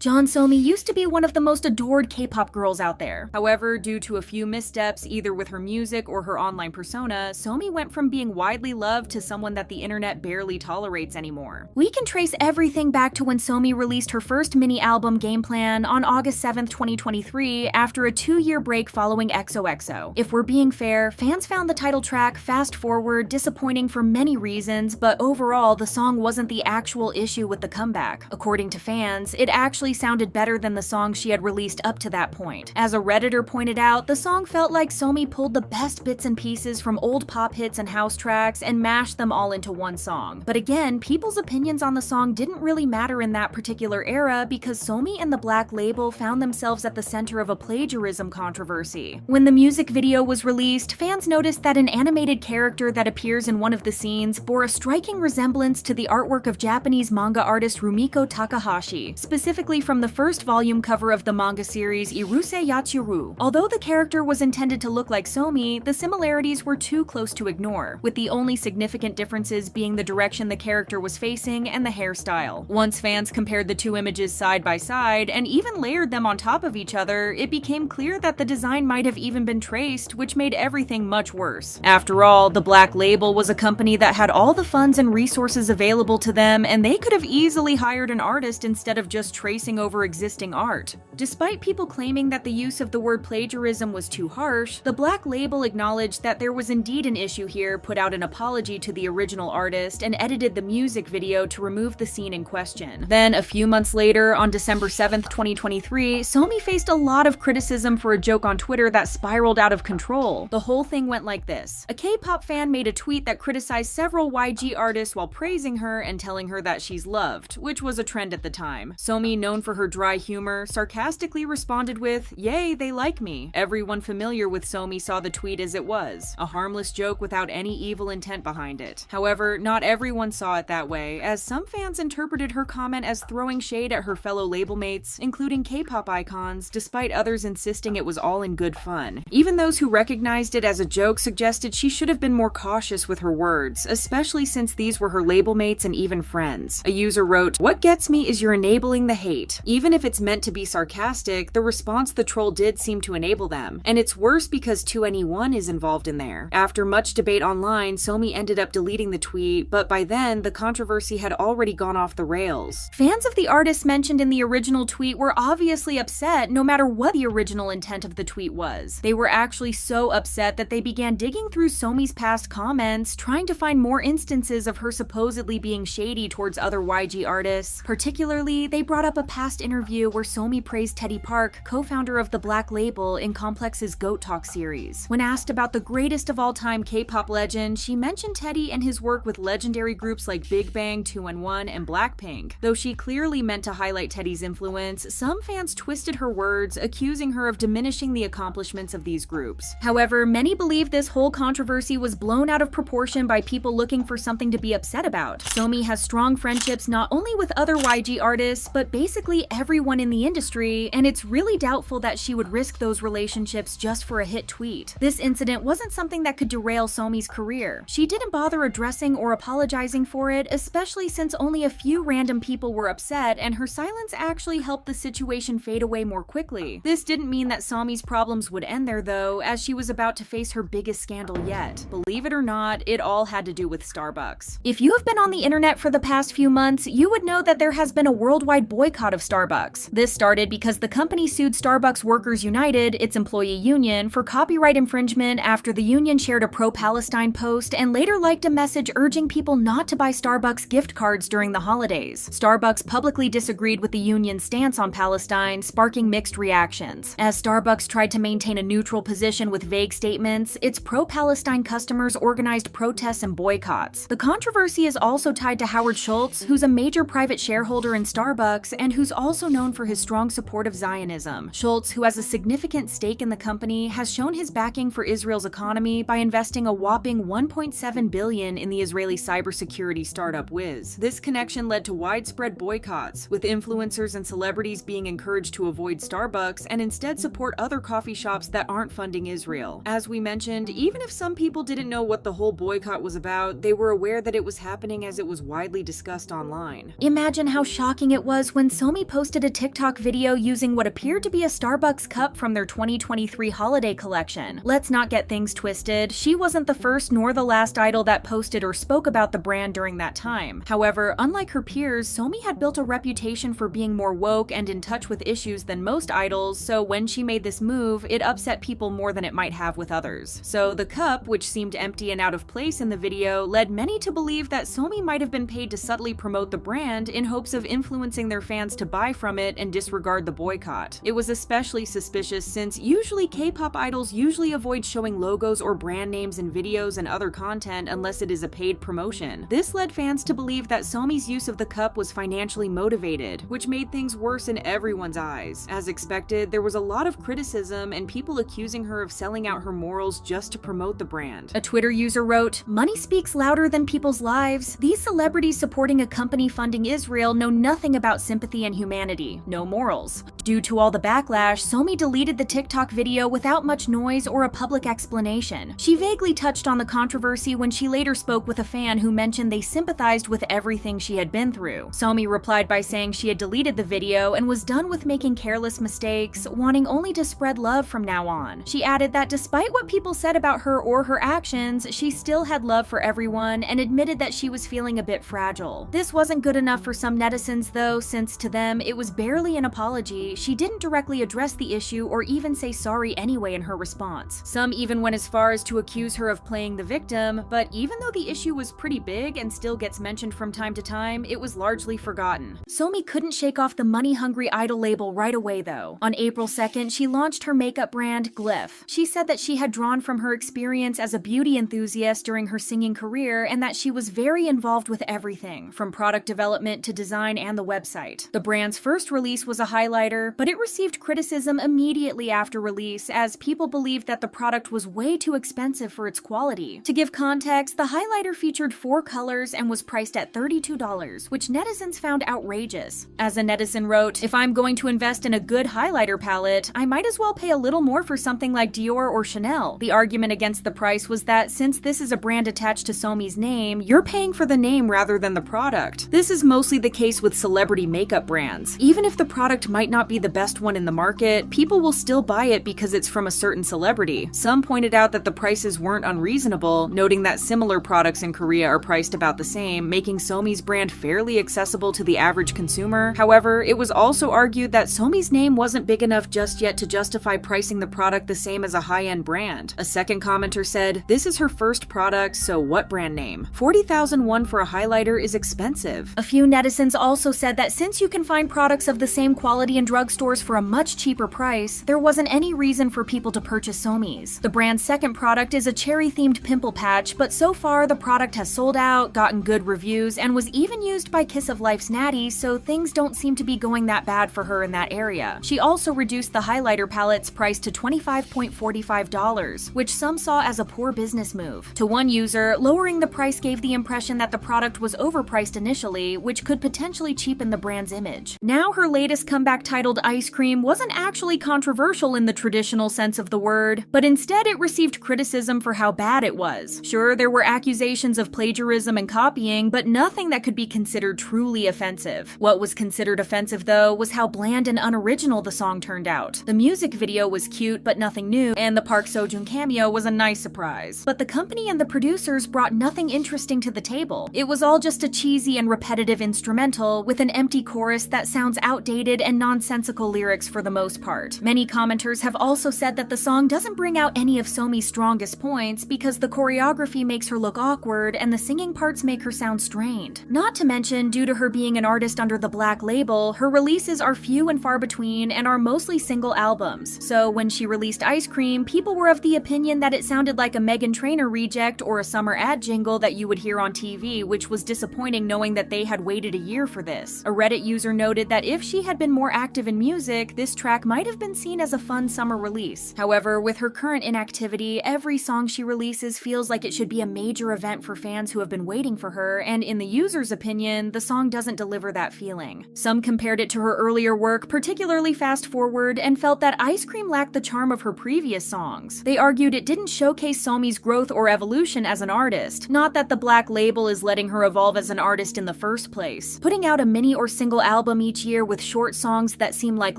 Jeon Somi used to be one of the most adored K-pop girls out there. However, due to a few missteps either with her music or her online persona, Somi went from being widely loved to someone that the internet barely tolerates anymore. We can trace everything back to when Somi released her first mini-album Game Plan on August 7th, 2023 after a 2-year break following XOXO. If we're being fair, fans found the title track, Fast Forward, disappointing for many reasons, but overall the song wasn't the actual issue with the comeback. According to fans, it actually sounded better than the songs she had released up to that point. As a Redditor pointed out, the song felt like Somi pulled the best bits and pieces from old pop hits and house tracks and mashed them all into one song. But again, people's opinions on the song didn't really matter in that particular era because Somi and the Black Label found themselves at the center of a plagiarism controversy. When the music video was released, fans noticed that an animated character that appears in one of the scenes bore a striking resemblance to the artwork of Japanese manga artist Rumiko Takahashi, specifically from the first volume cover of the manga series Irusei Yachiru. Although the character was intended to look like Somi, the similarities were too close to ignore, with the only significant differences being the direction the character was facing and the hairstyle. Once fans compared the two images side by side and even layered them on top of each other, it became clear that the design might have even been traced, which made everything much worse. After all, the Black Label was a company that had all the funds and resources available to them, and they could have easily hired an artist instead of just tracing over existing art. Despite people claiming that the use of the word plagiarism was too harsh, the Black Label acknowledged that there was indeed an issue here, put out an apology to the original artist, and edited the music video to remove the scene in question. Then, a few months later, on December 7th, 2023, Somi faced a lot of criticism for a joke on Twitter that spiraled out of control. The whole thing went like this. A K-pop fan made a tweet that criticized several YG artists while praising her and telling her that she's loved, which was a trend at the time. Somi, known for her dry humor, sarcastically responded with, "Yay, they like me." Everyone familiar with Somi saw the tweet as it was, a harmless joke without any evil intent behind it. However, not everyone saw it that way, as some fans interpreted her comment as throwing shade at her fellow label mates, including K-pop icons, despite others insisting it was all in good fun. Even those who recognized it as a joke suggested she should have been more cautious with her words, especially since these were her label mates and even friends. A user wrote, "What gets me is you're enabling the hate. Even if it's meant to be sarcastic, the response the troll did seem to enable them. And it's worse because 2NE1 is involved in there." After much debate online, Somi ended up deleting the tweet, but by then, the controversy had already gone off the rails. Fans of the artist mentioned in the original tweet were obviously upset no matter what the original intent of the tweet was. They were actually so upset that they began digging through Somi's past comments, trying to find more instances of her supposedly being shady towards other YG artists. Particularly, they brought up a past interview where Somi praised Teddy Park, co-founder of the Black Label, in Complex's Goat Talk series. When asked about the greatest of all time K-pop legend, she mentioned Teddy and his work with legendary groups like Big Bang, 2NE1, and Blackpink. Though she clearly meant to highlight Teddy's influence, some fans twisted her words, accusing her of diminishing the accomplishments of these groups. However, many believe this whole controversy was blown out of proportion by people looking for something to be upset about. Somi has strong friendships not only with other YG artists, but basically everyone in the industry, and it's really doubtful that she would risk those relationships just for a hit tweet. This incident wasn't something that could derail Somi's career. She didn't bother addressing or apologizing for it, especially since only a few random people were upset, and her silence actually helped the situation fade away more quickly. This didn't mean that Somi's problems would end there though, as she was about to face her biggest scandal yet. Believe it or not, it all had to do with Starbucks. If you have been on the internet for the past few months, you would know that there has been a worldwide boycott of Starbucks. This started because the company sued Starbucks Workers United, its employee union, for copyright infringement after the union shared a pro-Palestine post and later liked a message urging people not to buy Starbucks gift cards during the holidays. Starbucks publicly disagreed with the union's stance on Palestine, sparking mixed reactions. As Starbucks tried to maintain a neutral position with vague statements, its pro-Palestine customers organized protests and boycotts. The controversy is also tied to Howard Schultz, who's a major private shareholder in Starbucks and who's also known for his strong support of Zionism. Schultz, who has a significant stake in the company, has shown his backing for Israel's economy by investing a whopping $1.7 billion in the Israeli cybersecurity startup Wiz. This connection led to widespread boycotts, with influencers and celebrities being encouraged to avoid Starbucks and instead support other coffee shops that aren't funding Israel. As we mentioned, even if some people didn't know what the whole boycott was about, they were aware that it was happening as it was widely discussed online. Imagine how shocking it was when Somi Somi posted a TikTok video using what appeared to be a Starbucks cup from their 2023 holiday collection. Let's not get things twisted, she wasn't the first nor the last idol that posted or spoke about the brand during that time. However, unlike her peers, Somi had built a reputation for being more woke and in touch with issues than most idols, so when she made this move, it upset people more than it might have with others. So the cup, which seemed empty and out of place in the video, led many to believe that Somi might have been paid to subtly promote the brand in hopes of influencing their fans to buy from it and disregard the boycott. It was especially suspicious since usually K-pop idols usually avoid showing logos or brand names in videos and other content unless it is a paid promotion. This led fans to believe that Somi's use of the cup was financially motivated, which made things worse in everyone's eyes. As expected, there was a lot of criticism and people accusing her of selling out her morals just to promote the brand. A Twitter user wrote, "Money speaks louder than people's lives. These celebrities supporting a company funding Israel know nothing about sympathy and humanity, no morals." Due to all the backlash, Somi deleted the TikTok video without much noise or a public explanation. She vaguely touched on the controversy when she later spoke with a fan who mentioned they sympathized with everything she had been through. Somi replied by saying she had deleted the video and was done with making careless mistakes, wanting only to spread love from now on. She added that despite what people said about her or her actions, she still had love for everyone and admitted that she was feeling a bit fragile. This wasn't good enough for some netizens though, since to them it was barely an apology. She didn't directly address the issue or even say sorry anyway in her response. Some even went as far as to accuse her of playing the victim, but even though the issue was pretty big and still gets mentioned from time to time, it was largely forgotten. Somi couldn't shake off the money-hungry idol label right away though. On April 2nd, she launched her makeup brand, Glyph. She said that she had drawn from her experience as a beauty enthusiast during her singing career and that she was very involved with everything, from product development to design and the website. The brand's first release was a highlighter, but it received criticism immediately after release as people believed that the product was way too expensive for its quality. To give context, the highlighter featured 4 colors and was priced at $32, which netizens found outrageous. As a netizen wrote, "If I'm going to invest in a good highlighter palette, I might as well pay a little more for something like Dior or Chanel." The argument against the price was that since this is a brand attached to Somi's name, you're paying for the name rather than the product. This is mostly the case with celebrity makeup brands. Even if the product might not be the best one in the market, people will still buy it because it's from a certain celebrity. Some pointed out that the prices weren't unreasonable, noting that similar products in Korea are priced about the same, making Somi's brand fairly accessible to the average consumer. However, it was also argued that Somi's name wasn't big enough just yet to justify pricing the product the same as a high-end brand. A second commenter said, "This is her first product, so what brand name? 40,001 for a highlighter is expensive." A few netizens also said that since you can find products of the same quality in drugstores for a much cheaper price, there wasn't any reason for people to purchase Somi's. The brand's second product is a cherry-themed pimple patch, but so far the product has sold out, gotten good reviews, and was even used by Kiss of Life's Natty, so things don't seem to be going that bad for her in that area. She also reduced the highlighter palette's price to $25.45, which some saw as a poor business move. To one user, lowering the price gave the impression that the product was overpriced initially, which could potentially cheapen the brand's image. Now her latest comeback titled Ice Cream wasn't actually controversial in the traditional sense of the word, but instead it received criticism for how bad it was. Sure, there were accusations of plagiarism and copying, but nothing that could be considered truly offensive. What was considered offensive though was how bland and unoriginal the song turned out. The music video was cute but nothing new, and the Park Seo-joon cameo was a nice surprise. But the company and the producers brought nothing interesting to the table. It was all just a cheesy and repetitive instrumental with an empty chorus that sounds outdated and nonsensical lyrics for the most part. Many commenters have also said that the song doesn't bring out any of Somi's strongest points because the choreography makes her look awkward and the singing parts make her sound strained. Not to mention, due to her being an artist under the Black label, her releases are few and far between and are mostly single albums. So when she released Ice Cream, people were of the opinion that it sounded like a Meghan Trainor reject or a summer ad jingle that you would hear on TV, which was disappointing knowing that they had waited a year for this. A Reddit user noted that if she had been more active in music, this track might have been seen as a fun summer release. However, with her current inactivity, every song she releases feels like it should be a major event for fans who have been waiting for her, and in the user's opinion, the song doesn't deliver that feeling. Some compared it to her earlier work, particularly Fast Forward, and felt that Ice Cream lacked the charm of her previous songs. They argued it didn't showcase Somi's growth or evolution as an artist, not that the Black label is letting her evolve as an artist in the first place. Putting out a mini or single album album each year with short songs that seem like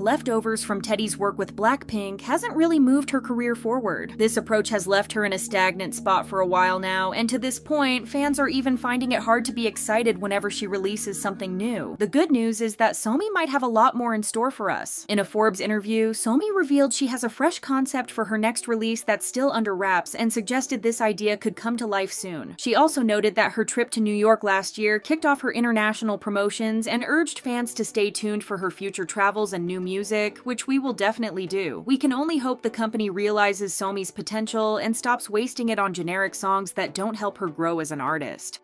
leftovers from Teddy's work with Blackpink hasn't really moved her career forward. This approach has left her in a stagnant spot for a while now, and to this point, fans are even finding it hard to be excited whenever she releases something new. The good news is that Somi might have a lot more in store for us. In a Forbes interview, Somi revealed she has a fresh concept for her next release that's still under wraps and suggested this idea could come to life soon. She also noted that her trip to New York last year kicked off her international promotions and urged fans to stay tuned for her future travels and new music, which we will definitely do. We can only hope the company realizes Somi's potential and stops wasting it on generic songs that don't help her grow as an artist.